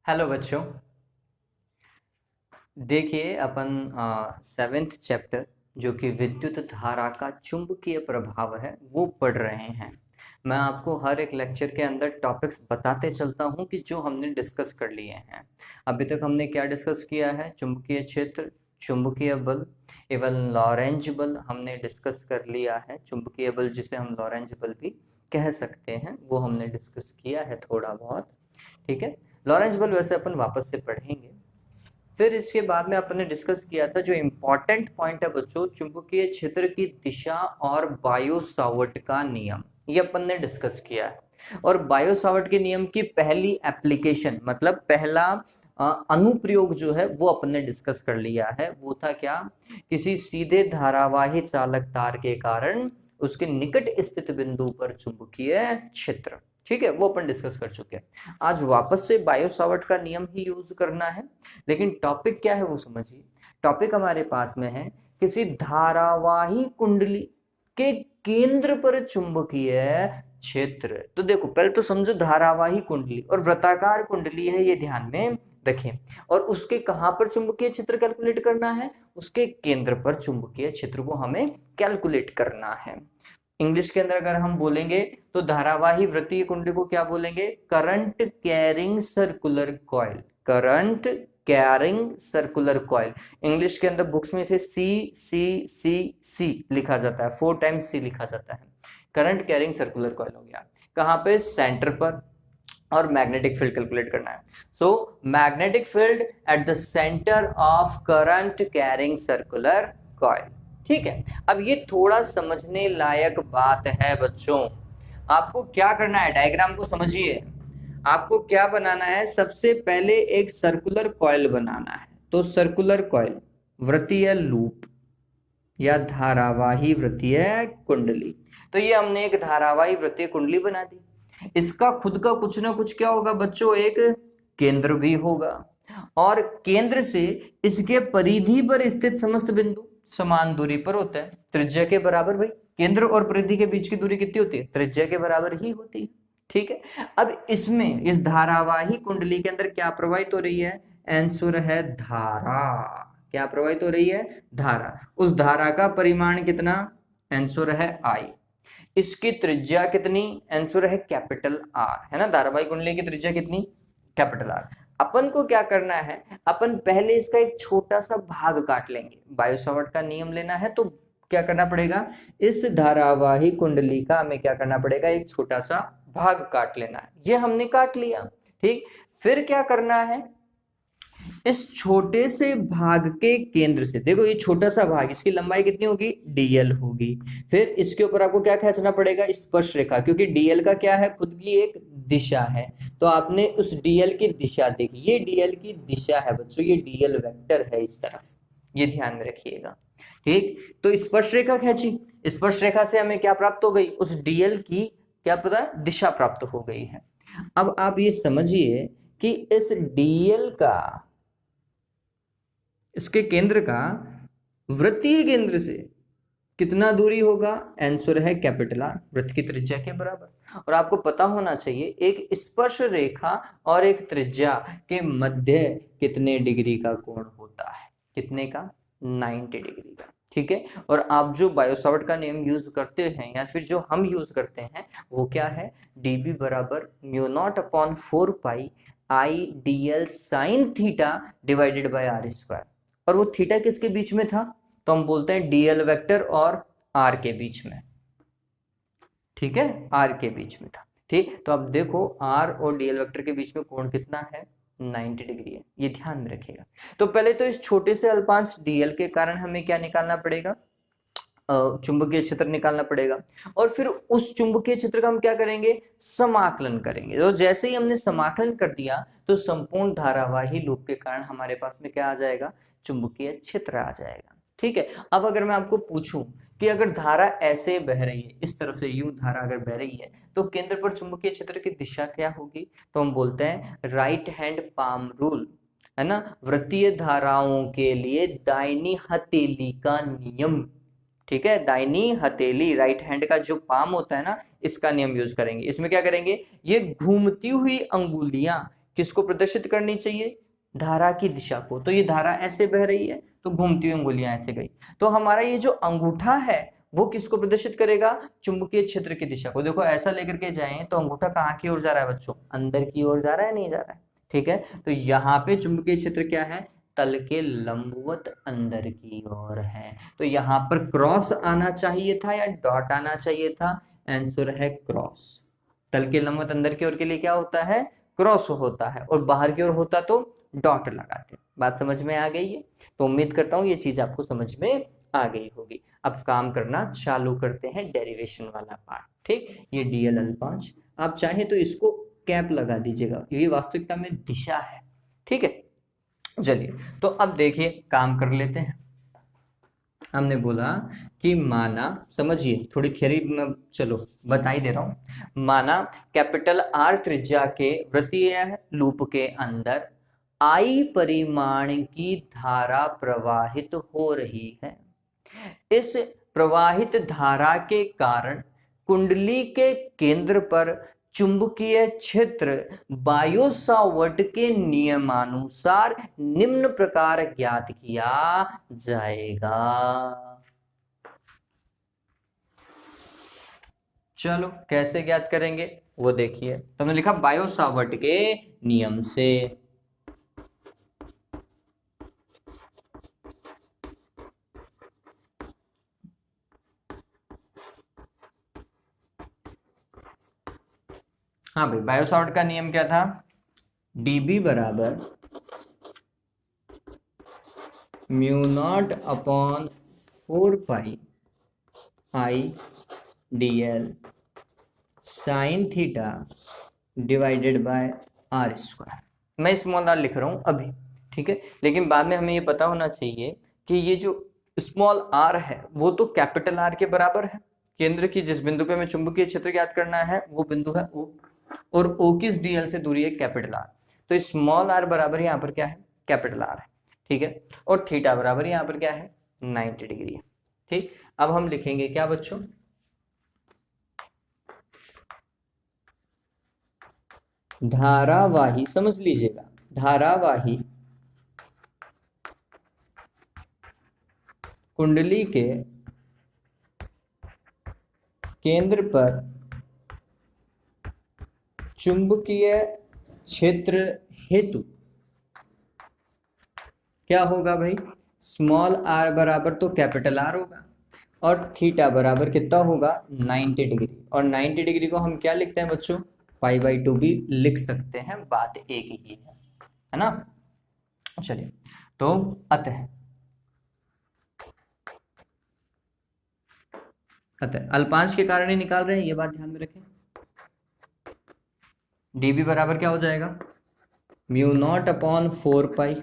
Hello बच्चों। देखिए अपन 7th chapter जो कि विद्युत धारा का चुंबकीय प्रभाव है वो पढ़ रहे हैं। मैं आपको हर एक लेक्चर के अंदर टॉपिक्स बताते चलता हूँ कि जो हमने डिस्कस कर लिए हैं। अभी तक हमने क्या डिस्कस किया है? चुंबकीय क्षेत्र, चुंबकीय बल, एवं लॉरेंज बल हमने डिस्कस कर लिया है। चुंबकीय बल जिसे हम लॉरेंज बल भी कह सकते हैं वो हमने डिस्कस किया है थोड़ा बहुत। ठीक है, लॉरेंज बल वैसे अपन वापस से पढ़ेंगे। फिर इसके बाद में अपन ने डिस्कस किया था जो इम्पोर्टेंट पॉइंट है बच्चों, चुंबकीय क्षेत्र की दिशा और बायो सावर्ट का नियम, ये अपन ने डिस्कस किया है। और बायो सावर्ट के नियम की पहली एप्लीकेशन मतलब पहला अनुप्रयोग जो है वो अपन ने डिस्कस कर लिया है। वो था क्या? किसी सीधे धारावाही चालक तार के कारण उसके निकट स्थित बिंदु पर चुंबकीय क्षेत्र। ठीक है, वो अपन डिस्कस कर चुके हैं। आज वापस से बायो सावर्ट का नियम ही यूज करना है, लेकिन टॉपिक क्या है वो समझिए। टॉपिक हमारे पास में है किसी धारावाही कुंडली के केंद्र पर चुंबकीय क्षेत्र। तो देखो पहले तो समझो धारावाही कुंडली और वृत्ताकार कुंडली है, ये ध्यान में रखें। और उसके कहां पर चुंबकीय क्षेत्र कैलकुलेट करना है? उसके केंद्र पर चुंबकीय क्षेत्र को हमें कैलकुलेट करना है। इंग्लिश के अंदर अगर हम बोलेंगे तो धारावाही वृत्तीय कुंडली को क्या बोलेंगे? Current carrying circular coil. Current carrying circular coil. English के अंदर बुक्स में इसे सी सी सी सी लिखा जाता है, 4 टाइम्स सी लिखा जाता है। करंट कैरिंग सर्कुलर कॉइल हो गया। कहां पे? सेंटर पर। और मैग्नेटिक फील्ड कैलकुलेट करना है। So magnetic field at the centre of current carrying circular coil. ठीक है, अब ये थोड़ा समझने लायक बात है बच्चों। आपको क्या करना है, डायग्राम को समझिए। आपको क्या बनाना है? सबसे पहले एक सर्कुलर कॉइल बनाना है। तो सर्कुलर कॉइल, वृत्तीय लूप या धारावाही वृत्तीय कुंडली। तो ये हमने एक धारावाही वृत्तीय कुंडली बना दी। इसका खुद का कुछ ना कुछ क्या होगा बच्चों? एक केंद्र भी होगा, और केंद्र से इसके परिधि पर स्थित समस्त बिंदु समान दूरी पर होते हैं, त्रिज्या के बराबर। भाई केंद्र और परिधि के बीच की दूरी कितनी होती है? त्रिज्या के बराबर ही होती है। ठीक है, अब इसमें इस धारावाही कुंडली के अंदर क्या प्रवाहित हो रही है? आंसर है धारा। क्या प्रवाहित हो रही है? धारा। उस धारा का परिमाण कितना? आंसर है आई। इसकी त्रिज्या कितनी? आंसर है कैपिटल आर, है ना। धारावाही कुंडली की त्रिज्या कितनी? Capital R. अपन को क्या करना है? अपन पहले इसका एक छोटा सा भाग काट लेंगे। बायो सावर्ट का नियम लेना है तो क्या करना पड़ेगा? इस धारावाही कुंडली का हमें क्या करना पड़ेगा? एक छोटा सा भाग काट लेना है। ये हमने काट लिया। ठीक, फिर क्या करना है? इस छोटे से भाग के केंद्र से, देखो ये छोटा सा भाग, इसकी लंबाई कितनी होगी? डीएल होगी। फिर इसके ऊपर आपको क्या खींचना पड़ेगा? स्पर्श रेखा, क्योंकि डीएल का क्या है? खुद की एक दिशा है। तो आपने उस डीएल की दिशा देखी, ये डीएल की दिशा है बच्चों, ये डीएल वेक्टर है इस तरफ, ये ध्यान में रखिएगा। ठीक, तो स्पर्श रेखा खींची, स्पर्श रेखा से हमें क्या प्राप्त हो गई? उस डीएल की क्या पता? दिशा प्राप्त हो गई है। अब आप ये समझिए कि इस डीएल का, इसके केंद्र का वृत्तीय केंद्र से कितना दूरी होगा? आंसर है कैपिटल आर, वृत्त की त्रिज्या के बराबर। और आपको पता होना चाहिए एक स्पर्श रेखा और एक त्रिज्या के मध्य कितने डिग्री का कोण होता है? कितने का? 90 डिग्री का। ठीक है, और आप जो बायो सावर्ट का नियम यूज करते हैं या फिर जो हम यूज करते हैं वो क्या है? डीबी बराबर mu naught upon 4 pi I D L sine theta divided by R square. और वो थीटा किसके बीच में था? तो हम बोलते हैं डीएल वेक्टर और आर के बीच में। ठीक है, आर के बीच में था। ठीक, तो अब देखो आर और डीएल वेक्टर के बीच में कोण कितना है? 90 डिग्री है, ये ध्यान में रखिएगा। तो पहले तो इस छोटे से अल्पांश डीएल के कारण हमें क्या निकालना पड़ेगा? चुंबकीय क्षेत्र निकालना पड़ेगा। और फिर उस चुंबकीय क्षेत्र का हम क्या करेंगे? समाकलन करेंगे। तो जैसे ही हमने समाकलन कर दिया तो संपूर्ण धारावाही लूप के कारण हमारे पास में क्या आ जाएगा? चुंबकीय क्षेत्र आ जाएगा। ठीक है, अब अगर मैं आपको पूछूं कि अगर धारा ऐसे बह रही है, इस तरफ से यूं धारा अगर बह रही है, तो केंद्र पर चुंबकीय क्षेत्र की दिशा क्या होगी? तो हम बोलते हैं राइट हैंड पाम रूल, है ना। वृत्तीय धाराओं के लिए दाहिनी हथेली का नियम। ठीक है, दाहिनी हथेली, राइट हैंड का जो पाम होता है ना, इसका नियम यूज करेंगे। इसमें क्या करेंगे? ये घूमती हुई अंगुलियां किसको प्रदर्शित करनी चाहिए? धारा की दिशा को। तो ये धारा ऐसे बह रही है तो घूमती हुई अंगुलियां ऐसे गई, तो हमारा ये जो अंगूठा है वो किसको प्रदर्शित करेगा? चुंबकीय क्षेत्र की दिशा को। देखो ऐसा लेकर के जाएं तो अंगूठा कहाँ की ओर जा रहा है बच्चों? अंदर की ओर जा रहा है, नहीं जा रहा है? ठीक है, तो यहाँ पे चुंबकीय क्षेत्र क्या है? तल के लंबवत अंदर की ओर है। तो यहाँ पर क्रॉस आना चाहिए था या डॉट आना चाहिए था? आंसर है क्रॉस। तल के लंबवत अंदर की ओर के लिए क्या होता है? क्रॉस होता है, और बाहर की ओर होता तो डॉट लगाते। बात समझ में आ गई है? तो उम्मीद करता हूँ ये चीज आपको समझ में आ गई होगी। अब काम करना चालू करते हैं डेरिवेशन वाला पार्ट। ठीक, ये DL5 आप चाहे तो इसको कैप लगा दीजिएगा, ये वास्तविकता में दिशा है। ठीक है, चलिए तो अब देखिए काम कर लेते हैं। हमने बोला कि माना, समझिए थोड़ी थियरी में, चलो बता ही दे रहा हूं। माना कैपिटल R त्रिज्या के वृत्तीय लूप के अंदर I परिमाण की धारा प्रवाहित हो रही है। इस प्रवाहित धारा के कारण कुंडली के केंद्र पर चुंबकीय क्षेत्र बायो सावर्ट के नियमानुसार निम्न प्रकार ज्ञात किया जाएगा। चलो कैसे ज्ञात करेंगे वो देखिए। तो हमने लिखा बायो सावर्ट के नियम से। हाँ भाई, बायो सावर्ट का नियम क्या था? dB बराबर mu naught upon 4 pi I dl sine theta divided by R square. मैं स्मॉल आर लिख रहा हूं अभी, ठीक है, लेकिन बाद में हमें ये पता होना चाहिए कि ये जो स्मॉल आर है वो तो कैपिटल आर के बराबर है। केंद्र की जिस बिंदु पे हमें चुंबकीय क्षेत्र ज्ञात करना है वो बिंदु है O, और O किस DL से दूरी है? Capital R. तो स्मॉल आर बराबर यहाँ पर क्या है? कैपिटल आर है। ठीक है, और थीटा बराबर यहाँ पर क्या है? 90 डिग्री है। ठीक, अब हम लिखेंगे क्या बच्चों? धारावाही, समझ लीजिएगा, धारावाही कुंडली के केंद्र पर चुंबकीय क्षेत्र हेतु क्या होगा भाई? स्मॉल आर बराबर तो कैपिटल आर होगा, और थीटा बराबर कितना होगा? 90 डिग्री। और 90 डिग्री को हम क्या लिखते हैं बच्चों? π/2 भी लिख सकते हैं, बात एक ही है ना? चलिए, तो अतः अल्पांश के कारण ही निकाल रहे हैं, ये बात ध्यान में रखें। dB बराबर क्या हो जाएगा? म्यू नॉट अपॉन 4 पाई,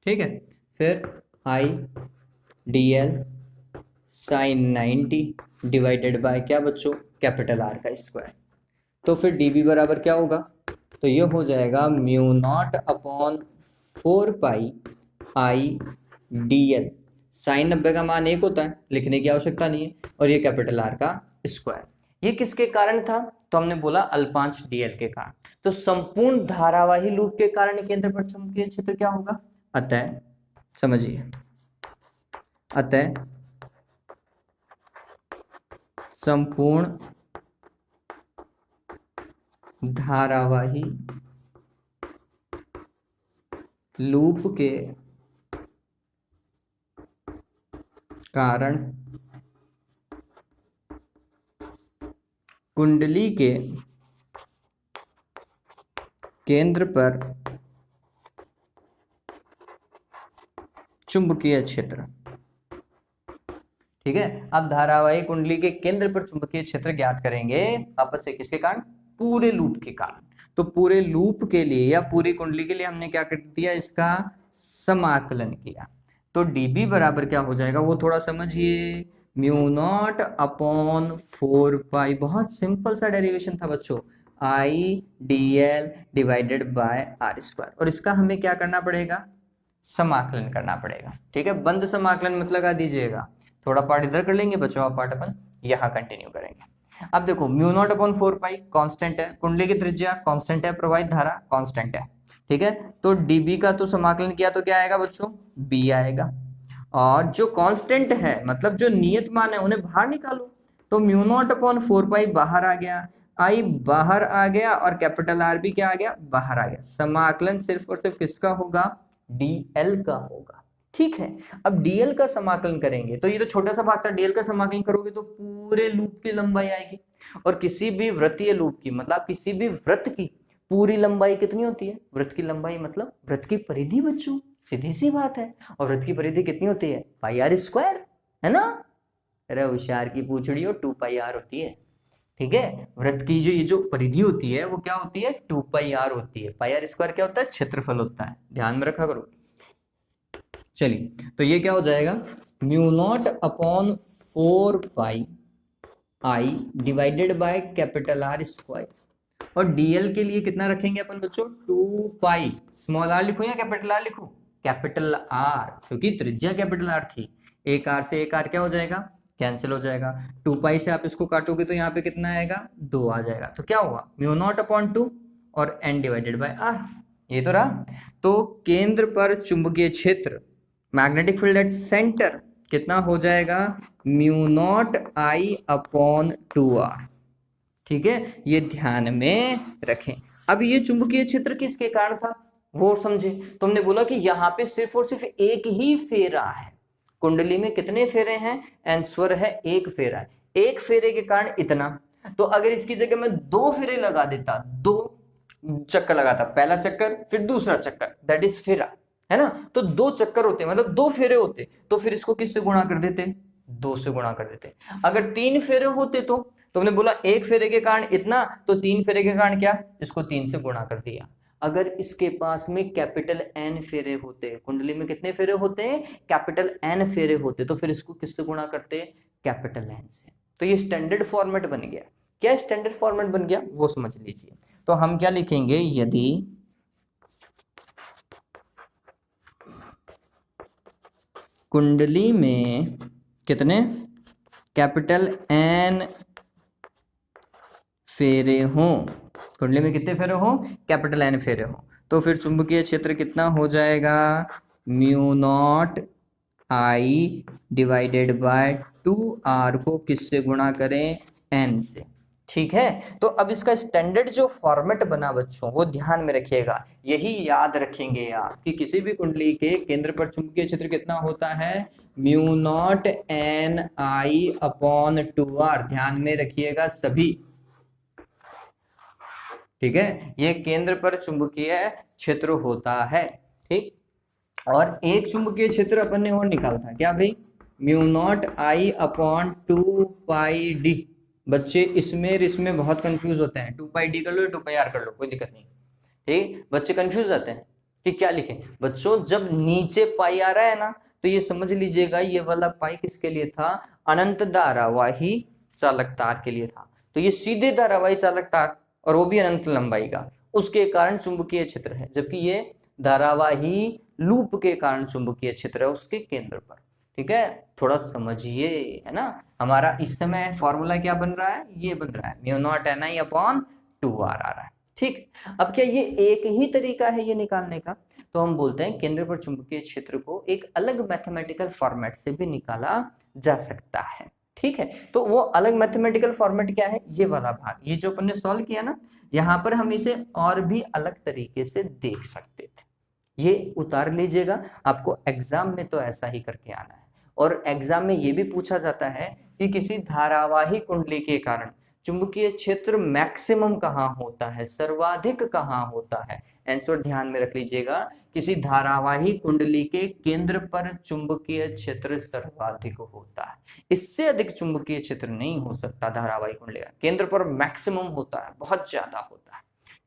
ठीक है, फिर I dl sine 90 divided by क्या बच्चों? कैपिटल आर का स्क्वायर। तो फिर dB बराबर क्या होगा? तो ये हो जाएगा mu naught upon 4 pi I dl sine 90 का मान 1 होता है, लिखने की आवश्यकता नहीं है, और ये कैपिटल आर का स्क्वायर। ये किसके कारण था? तो हमने बोला अल्पांश dl के कारण। तो संपूर्ण धारावाही लूप के कारण केंद्र पर चुंबकीय क्षेत्र क्या होगा? अतः समझिए, अतः संपूर्ण धारावाही लूप के कारण कुंडली के केंद्र पर चुंबकीय क्षेत्र, ठीक है। अब धारावाही कुंडली के केंद्र पर चुंबकीय क्षेत्र ज्ञात करेंगे वापस से, किसके कारण? पूरे लूप के कारण। तो पूरे लूप के लिए या पूरी कुंडली के लिए हमने क्या कर दिया? इसका समाकलन किया। तो dB बराबर क्या हो जाएगा वो थोड़ा समझिए, म्यू नॉट अपॉन 4 पाई, बहुत सिंपल सा डेरिवेशन था बच्चों, I dl divided by R square, और इसका हमें क्या करना पड़ेगा? समाकलन करना पड़ेगा, ठीक है। बंद समाकलन मत लगा दीजिएगा, थोड़ा पार्ट इधर कर लेंगे बच्चों, आप पार्ट अपन यहाँ कंटिन्यू करेंगे। अब देखो म्यू नॉट अपॉन 4 पाई कांस्टेंट है, कुंडली की त्रिज्या कांस्टेंट है, प्रवाहित धारा कांस्टेंट है, ठीक है। तो डीबी का तो समाकलन किया तो क्या आएगा बच्चों, बी आएगा। और जो कांस्टेंट है मतलब जो नियत मान है उन्हें बाहर निकालो, तो म्यू नॉट अपॉन 4 पाई बाहर आ गया, आई बाहर आ गया, और कैपिटल आर भी क्या आ गया, बाहर आ गया। समाकलन सिर्फ और सिर्फ किसका होगा, डीएल का होगा, ठीक है। अब डीएल का समाकलन करेंगे तो ये तो छोटा सा भाग था, डीएल का समाकलन करोगे तो पूरे लूप की लंबाई आएगी। और किसी भी वृत्तीय लूप की मतलब किसी भी वृत्त की पूरी लंबाई कितनी होती है, वृत्त की लंबाई मतलब वृत्त की परिधि बच्चों, सीधी सी बात है। और वृत्त की परिधि कितनी होती है, पाई आर स्क्वायर, है ना। अरे होशियार की पूछड़ी हो, 2 पाई आर होती है, ठीक है। वृत्त की जो ये जो परिधि होती है वो क्या होती है, 2 पाई आर होती है। पाई आर स्क्वायर क्या होता है, क्षेत्रफल होता है, ध्यान में रखा करो। चलिए तो ये क्या हो जाएगा, mu naught upon 4 pi I divided by capital R square. और डीएल के लिए कितना रखेंगे अपन बच्चों, 2 पाई, स्मॉल आर लिखूं या कैपिटल आर लिखूं, कैपिटल आर, क्योंकि त्रिज्या कैपिटल आर थी। एक आर से एक आर क्या हो जाएगा, कैंसिल हो जाएगा। 2 पाई से आप इसको काटोगे तो यहाँ पे कितना आएगा, 2 आ जाएगा। तो क्या हुआ, म्यू नॉट अपॉन 2 और एन डिवाइडेड बाय आर, ये तो रहा। तो केंद्र पर चुंबकीय क्षेत्र, मैग्नेटिक फील्ड एट सेंटर कितना हो जाएगा, mu naught I upon 2 R, ठीक है। ये ध्यान में रखें। अब ये चुंबकीय क्षेत्र किसके कारण था वो समझे। तुमने बोला कि यहाँ पे सिर्फ और सिर्फ एक ही फेरा है, कुंडली में कितने फेरे हैं, आंसर है एक फेरा है। एक फेरे के कारण इतना, तो अगर इसकी जगह मैं 2 फेरे लगा देता, 2 चक्कर लगाता, पहला चक्कर फिर दूसरा चक्कर, दैट इज फेरा, है ना। तो 2 चक्कर होते मतलब 2 फेरे होते, तो फिर इसको किससे गुणा कर देते, 2 से गुणा कर देते। अगर 3 फेरे होते तो तुमने बोला एक फेरे के कारण इतना, तो 3 फेरे के कारण क्या, इसको 3 से गुणा कर दिया। अगर इसके पास में कैपिटल एन फेरे होते, कुंडली में कितने फेरे होते हैं, कैपिटल एन फेरे होते, तो फिर इसको किससे गुणा करते, कैपिटल एन से। तो ये स्टैंडर्ड फॉर्मेट बन गया। क्या स्टैंडर्ड फॉर्मेट बन गया वो समझ लीजिए। तो हम क्या लिखेंगे, यदि कुंडली में कितने कैपिटल एन फेरे हों, कुंडली में कितने फेरे हों, कैपिटल एन फेरे हों, तो फिर चुंबकीय क्षेत्र कितना हो जाएगा, mu naught I divided by 2 R को किससे गुणा करें, एन से, ठीक है। तो अब इसका स्टैंडर्ड जो फॉर्मेट बना बच्चों वो ध्यान में रखिएगा, यही याद रखेंगे आप कि किसी भी कुंडली के केंद्र पर चुंबकीय क्षेत्र कितना होता है, mu naught N I upon 2 R, ध्यान में रखिएगा सभी, ठीक है। ये केंद्र पर चुंबकीय क्षेत्र होता है, ठीक। और एक चुंबकीय क्षेत्र अपन ने और निकाला था, क्या भाई, mu naught I upon 2 pi D. बच्चे इसमें बहुत कंफ्यूज होते हैं, 2 पाई डी कर लो या 2 पाई आर कर लो, कोई दिक्कत नहीं, ठीक। बच्चे कंफ्यूज होते हैं कि क्या लिखें बच्चों, जब नीचे पाई आ रहा है ना तो ये समझ लीजिएगा ये वाला पाई किसके लिए था, अनंत धारावाही चालक तार के लिए था। तो ये सीधे धारावाही चालक तार और वो भी अनंत लंबाई का, उसके कारण चुंबकीय क्षेत्र है, जबकि ये धारावाही लूप के कारण चुंबकीय क्षेत्र है उसके केंद्र पर, ठीक है। थोड़ा समझिए, है ना। हमारा इस समय फॉर्मूला क्या बन रहा है, ये बन रहा है mu naught N I upon 2 R आ रहा है, ठीक। अब क्या ये एक ही तरीका है ये निकालने का, तो हम बोलते हैं केंद्र पर चुंबकीय क्षेत्र को एक अलग मैथमेटिकल फॉर्मेट से भी निकाला जा सकता है, ठीक है। तो वो अलग मैथमेटिकल फॉर्मेट क्या है, ये वाला भाग, ये जो अपन ने सॉल्व किया ना, यहाँ पर हम इसे और भी अलग तरीके से देख सकते थे, ये उतार लीजिएगा। आपको एग्जाम में तो ऐसा ही करके आना है। और एग्जाम में ये भी पूछा जाता है कि किसी धारावाही कुंडली के कारण चुंबकीय क्षेत्र मैक्सिमम कहाँ होता है, सर्वाधिक कहाँ होता है। आंसर ध्यान में रख लीजिएगा, किसी धारावाही कुंडली के केंद्र पर चुंबकीय क्षेत्र सर्वाधिक होता है, इससे अधिक चुंबकीय क्षेत्र नहीं हो सकता। धारावाही कुंडली का केंद्र पर मैक्सिमम होता है, बहुत ज्यादा होता है,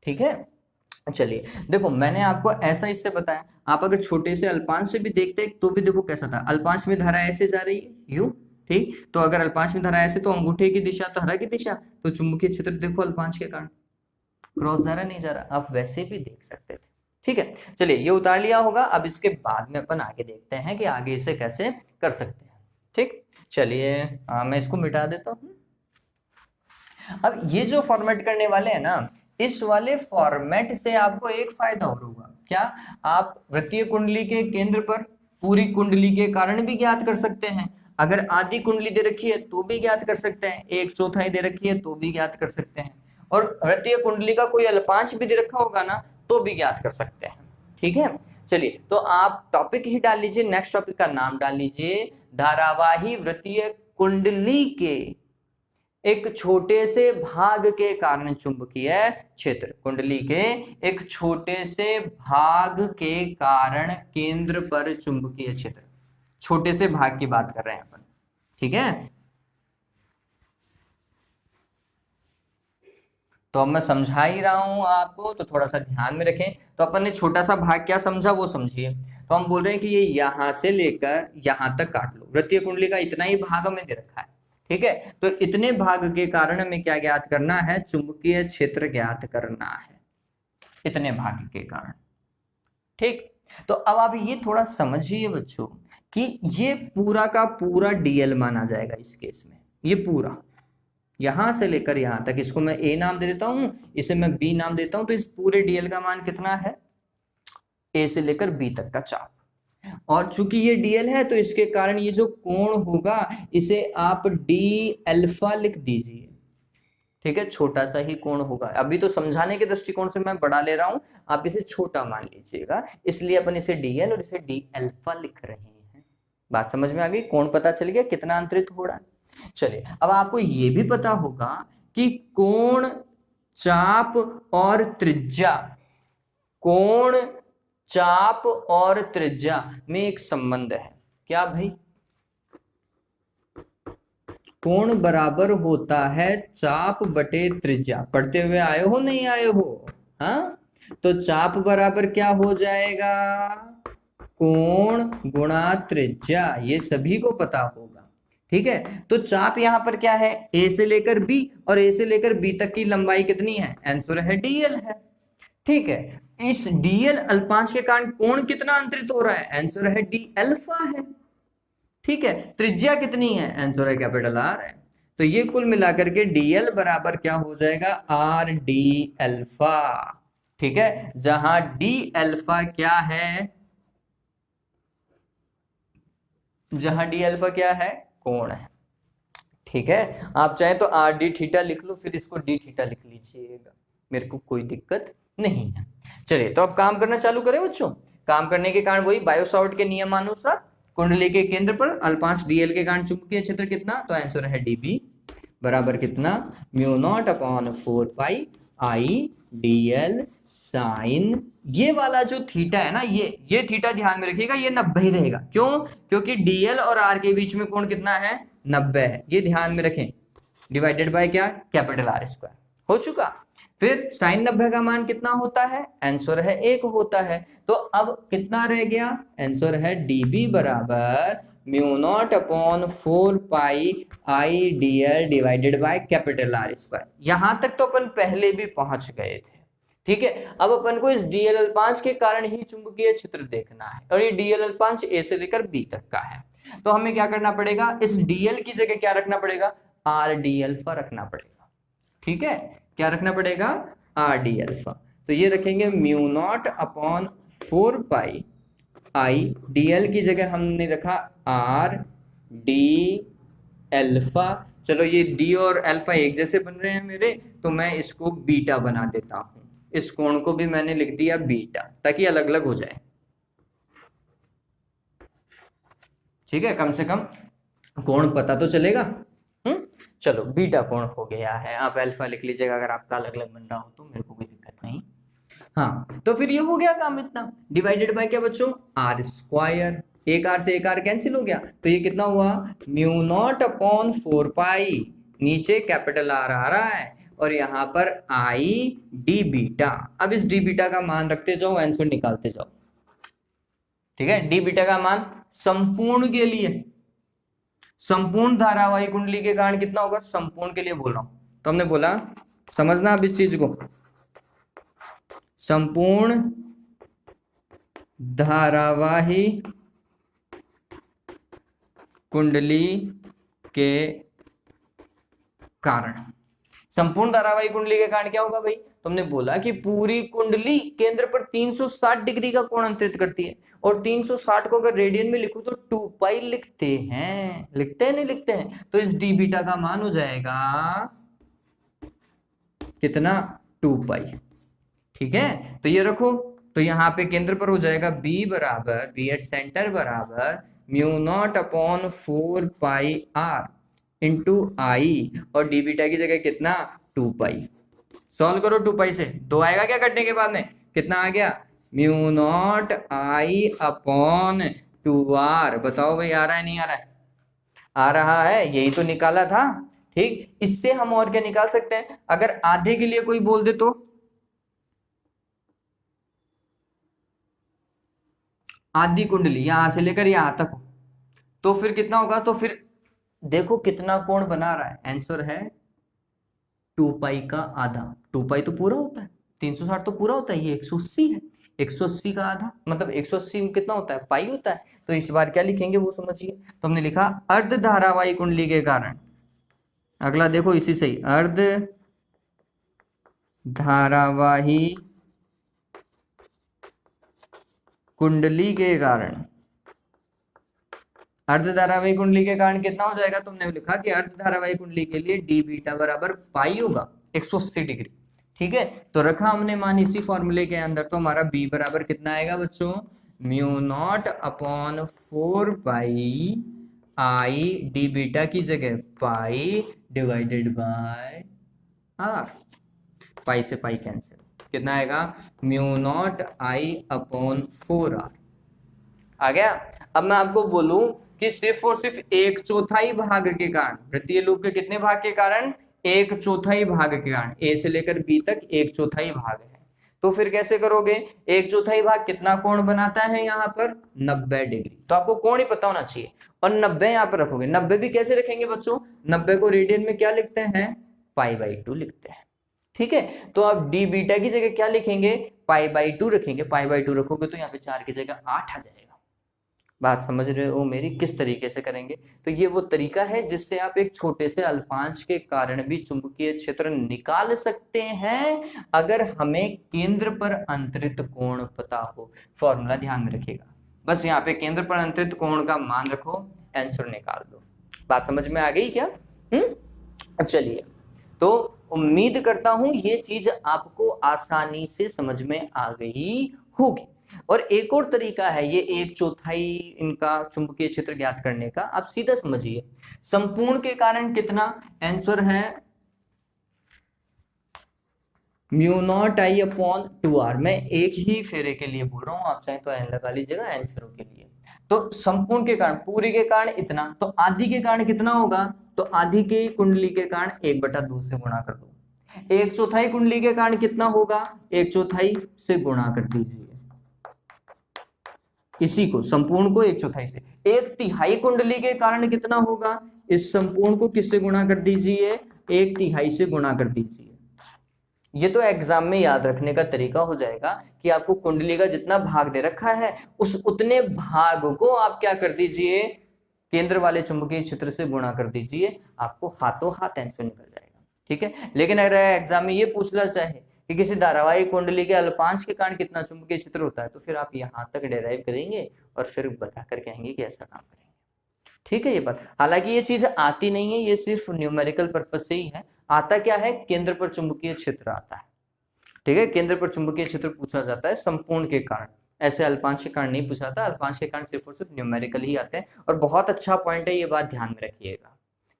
ठीक है। चलिए देखो, मैंने आपको ऐसा इससे बताया, आप अगर छोटे से अल्पांश से भी देखते तो भी देखो कैसा था, अल्पांश में धारा ऐसे जा रही है यू, ठीक। तो अगर अल्पांश में धारा ऐसे तो अंगूठे की दिशा तो हरा की दिशा, तो चुंबकीय क्षेत्र देखो अल्पांश के कारण क्रॉस जा रहा नहीं जा रहा, आप वैसे भी देख सकते थे, ठीक है। चलिए ये उतार लिया होगा, अब इसके बाद में अपन आगे देखते हैं कि आगे इसे कैसे कर सकते हैं, ठीक। चलिए मैं इसको मिटा देता हूँ। अब ये जो फॉर्मेट करने वाले हैं ना, इस वाले फॉर्मेट से आपको एक फायदा और होगा। क्या? आप वृत्तीय कुंडली के केंद्र पर पूरी कुंडली के कारण भी ज्ञात कर सकते हैं। अगर आधी कुंडली दे रखी है तो भी ज्ञात कर सकते हैं, एक चौथाई दे रखी है तो भी ज्ञात कर सकते हैं, और वृत्तीय कुंडली का कोई अल्पांश भी दे रखा होगा ना तो भी ज्ञात कर सकते हैं। ठीक है, चलिए तो आप टॉपिक ही डाल लीजिए, नेक्स्ट टॉपिक का नाम डाल लीजिए धारावाही वृत्तीय कुंडली के एक छोटे से भाग के कारण चुंबकीय क्षेत्र। कुंडली के एक छोटे से भाग के कारण केंद्र पर चुंबकीय क्षेत्र, छोटे से भाग की बात कर रहे हैं अपन। ठीक है, तो अब मैं समझा ही रहा हूं आपको, तो थोड़ा सा ध्यान में रखें। तो अपन ने छोटा सा भाग क्या समझा वो समझिए। तो हम बोल रहे हैं कि ये यहां से लेकर यहां तक काट लो, वृत्तीय कुंडली का इतना ही भाग हमें दे रखा है। ठीक है, तो इतने भाग के कारण हमें क्या ज्ञात करना है? चुंबकीय क्षेत्र ज्ञात करना है, इतने भाग के कारण। ठीक, तो अब आप ये थोड़ा समझिए बच्चों कि ये पूरा का पूरा डीएल माना जाएगा इस केस में। ये पूरा यहां से लेकर यहां तक, इसको मैं ए नाम दे देता हूं, इसे मैं बी नाम देता हूं, तो इस पूरे डीएल का मान कितना है? ए से लेकर बी तक का चाप। और चूंकि ये डीएल है तो इसके कारण ये जो कोण होगा इसे आप डी अल्फा लिख दीजिए। ठीक है, छोटा सा ही कोण होगा। अभी तो समझाने के दृष्टिकोण से मैं बड़ा ले रहा हूं, आप इसे छोटा मान लीजिएगा, इसलिए अपन इसे डीएल और इसे डी अल्फा लिख रहे हैं। बात समझ में आ गई? कोण पता चल गया कितना अंतरित हो रहा है। चलिए, अब आपको ये भी पता होगा कि कोण, चाप और त्रिज्या, कोण, चाप और त्रिज्या में एक संबंध है। क्या भाई? कोण बराबर होता है चाप बटे त्रिज्या। पढ़ते हुए आए हो नहीं आए हो? हाँ, तो चाप बराबर क्या हो जाएगा? कोण गुणा त्रिज्या, ये सभी को पता होगा। ठीक है, तो चाप यहां पर क्या है? ए से लेकर बी, और ए से लेकर बी तक की लंबाई कितनी है? आंसर है डीएल है। ठीक है, इस डीएल अल्पांश के कारण कोण कितना अंतरित हो रहा है? आंसर है डी अल्फा है। ठीक है, त्रिज्या कितनी है? आंसर है कैपिटल आर है। तो ये कुल मिलाकर के डीएल बराबर क्या हो जाएगा? R D alpha. ठीक है, जहां डी अल्फा क्या है? जहां डी अल्फा क्या है? कोण है। ठीक है, आप चाहे तो आर डी थीटा लिख लो, फिर इसको डी थीटा लिख लीजिएगा, मेरे को कोई दिक्कत नहीं है। चलिए, तो अब काम करना चालू करें बच्चों। काम करने के कारण वही बायो सावर्ट के नियमानुसार कुंडली के केंद्र पर अल्पांश डीएल के कारण चुंबकीय क्षेत्र कितना? तो आंसर है डीबी बराबर कितना? म्यू नॉट अपॉन 4 पाई आई डीएल साइन, ये वाला जो थीटा है ना, ये थीटा ध्यान में रखिएगा, ये 90 रहेगा। क्यों? क्योंकि डीएल और आर के बीच में कोण कितना है? 90 है, ये ध्यान में रखें। डिवाइडेड बाय क्या? Capital R square. हो चुका। फिर साइन 90 का मान कितना होता है? आंसर है 1 होता है। तो अब कितना रह गया? आंसर है डीबी बराबर mu naught upon 4 pi I DL divided by capital R square. यहां तक तो अपन पहले भी पहुंच गए थे। ठीक है, अब अपन को इस डीएल अल्पांश के कारण ही चुंबकीय क्षेत्र देखना है, और ये डीएल अल्पांश ए से लेकर बी तक का है। तो हमें क्या करना पड़ेगा? इस डीएल की जगह क्या रखना पड़ेगा? आर डी अल्फा रखना पड़ेगा। ठीक है, क्या रखना पड़ेगा? R D alpha. तो ये रखेंगे म्यू नॉट अपॉन 4 पाई आई डीएल की जगह हमने रखा आर डी अल्फा। चलो, ये डी और अल्फा एक जैसे बन रहे हैं मेरे, तो मैं इसको बीटा बना देता हूं। इस कोण को भी मैंने लिख दिया बीटा, ताकि अलग अलग हो जाए। ठीक है, कम से कम कोण पता तो चलेगा। चलो, बीटा कोण हो गया है। आप अल्फा लिख लीजिएगा अगर आपका अलग अलग बन रहा हो, तो मेरे को कोई दिक्कत नहीं। हाँ, तो फिर ये हो गया काम इतना। डिवाइडेड बाय क्या बच्चों? Are square. एक आर से एक आर कैंसिल हो गया, तो ये कितना हुआ? म्यू नॉट अपॉन 4 पाई, नीचे कैपिटल आर आ रहा है, और यहाँ पर आई डी बीटा। अब इस डी बीटा का मान रखते जाओ, आंसर निकालते जाओ। ठीक है, डी बीटा का मान संपूर्ण के लिए, संपूर्ण धारावाही कुंडली के कारण कितना होगा? संपूर्ण के लिए बोल रहा हूं, तो हमने बोला समझना अब इस चीज को, संपूर्ण धारावाही कुंडली के कारण। संपूर्ण धारावाही कुंडली के कारण क्या होगा भाई, तुमने बोला कि पूरी कुंडली केंद्र पर 360 डिग्री का कोण अंतरित करती है, और 360 को अगर रेडियन में लिखूं तो 2 पाई लिखते हैं, लिखते हैं नहीं लिखते हैं, तो इस डी बीटा का मान हो जाएगा कितना, 2 पाई। ठीक है, तो ये रखो, तो यहाँ पे केंद्र पर हो जाएगा B बराबर, बी एट सेंटर बराबर म्यू नॉट अपॉन 4 पाई r इंटू आई, और डी बीटा की जगह कितना, 2 पाई। सॉल्व करो, 2 पाई से 2 आएगा क्या कटने के बाद में, कितना आ गया, mu naught I upon 2r। बताओ भाई आ रहा है नहीं आ रहा है, आ रहा है, यही तो निकाला था। ठीक, इससे हम और क्या निकाल सकते हैं, अगर आधे के लिए कोई बोल दे तो, आधी कुंडली यहां से लेकर यहां तक हो, तो फिर कितना होगा, तो फिर देखो कितना कोण बना रहा है, आंसर है 2 पाई का आधा। 2 पाई तो पूरा होता है, 360 तो पूरा होता है, ये 180 है, 180 का आधा मतलब 180 में कितना होता है, पाई होता है। तो इस बार क्या लिखेंगे वो समझिए, तो हमने लिखा अर्ध धारावाही कुंडली के कारण, अगला देखो इसी से ही, अर्ध धारावाही कुंडली के कारण, अर्ध धारावाही कुंडली के कारण कितना हो जाएगा, तुमने लिखा कि अर्ध धारावाही कुंडली के लिए डी बीटा बराबर पाई होगा 180 डिग्री। ठीक है, तो रखा हमने मान इसी फॉर्मूले के अंदर, तो हमारा बी बराबर कितना आएगा बच्चों, mu naught upon 4 pi I, D beta की जगह पाई डिवाइडेड बाय आर, पाई से पाई कैंसिल, कितना आएगा, mu naught I upon 4r। आ गया। अब मैं आपको बोलूं कि सिर्फ और सिर्फ 1/4 भाग के कारण, वृत्तीय लूप के कितने भाग के कारण, 1/4 भाग के कारण, ए से लेकर बी तक 1/4 भाग है, तो फिर कैसे करोगे, 1/4 भाग कितना कोण बनाता है यहाँ पर, 90 डिग्री। तो आपको कोण ही पता होना चाहिए, और 90 यहाँ पर रखोगे। 90 भी कैसे रखेंगे बच्चों, 90 को रेडियन में क्या लिखते हैं, π/2 लिखते हैं। ठीक है, तो आप डी बीटा की जगह क्या लिखेंगे, π/2 रखेंगे, π/2 रखोगे तो यहाँ पे 4 की जगह 8 आ जाएगा। बात समझ रहे हो मेरी, किस तरीके से करेंगे, तो ये वो तरीका है जिससे आप एक छोटे से अल्पांश के कारण भी चुंबकीय क्षेत्र निकाल सकते हैं, अगर हमें केंद्र पर अंतरित कोण पता हो। फॉर्मूला ध्यान में रखिएगा, बस यहाँ पे केंद्र पर अंतरित कोण का मान रखो, आंसर निकाल दो। बात समझ में आ गई क्या, चलिए, तो उम्मीद करता हूं ये चीज आपको आसानी से समझ में आ गई होगी। और एक और तरीका है ये 1/4 इनका चुंबकीय क्षेत्र ज्ञात करने का, आप सीधा समझिए, संपूर्ण के कारण कितना, आंसर है mu naught I upon 2r। मैं एक ही फेरे के लिए बोल रहा हूं, आप चाहे तो एन लगा लीजिएगा आंसरों के लिए। तो संपूर्ण के कारण, पूरी के कारण इतना, तो आधी के कारण कितना होगा, तो आधी के कुंडली के कारण 1/2 से गुणा कर दो। 1/4 कुंडली के कारण कितना होगा, 1/4 से गुणा कर दीजिए, इसी को संपूर्ण को 1/4 से। 1/3 कुंडली के कारण कितना होगा, इस संपूर्ण को किससे गुणा कर दीजिए, 1/3 से गुणा कर दीजिए। ये तो एग्जाम में याद रखने का तरीका हो जाएगा कि आपको कुंडली का जितना भाग दे रखा है उस उतने भाग को आप क्या कर दीजिए, केंद्र वाले चुंबकीय क्षेत्र से गुणा कर दीजिए, आपको हाथों हाथ आंसर निकल जाएगा। ठीक है, लेकिन अगर एग्जाम में ये पूछना चाहे कि किसी धारावाही कुंडली के अल्पांश के कारण कितना चुंबकीय क्षेत्र होता है, तो फिर आप यहाँ तक डेराइव करेंगे और फिर बताकर कहेंगे कि ऐसा काम करेंगे। ठीक है, ये बात, हालांकि ये चीज आती नहीं है, ये सिर्फ न्यूमेरिकल पर्पज से ही है। आता क्या है, केंद्र पर चुंबकीय क्षेत्र आता है। ठीक है, केंद्र पर चुंबकीय क्षेत्र पूछा जाता है संपूर्ण के कारण, ऐसे अल्पांश के कारण नहीं पूछा जाता। अल्पांश के कारण सिर्फ और सिर्फ न्यूमेरिकल ही आते हैं, और बहुत अच्छा पॉइंट है, ये बात ध्यान में रखिएगा।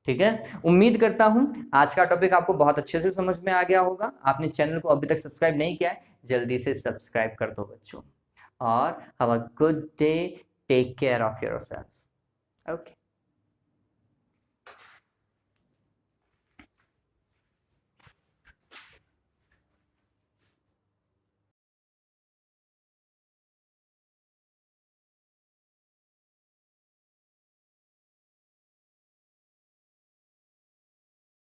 ठीक है, उम्मीद करता हूं आज का टॉपिक आपको बहुत अच्छे से समझ में आ गया होगा। आपने चैनल को अभी तक सब्सक्राइब नहीं किया है, जल्दी से सब्सक्राइब कर दो बच्चों, और have a good day, take care of yourself. Okay.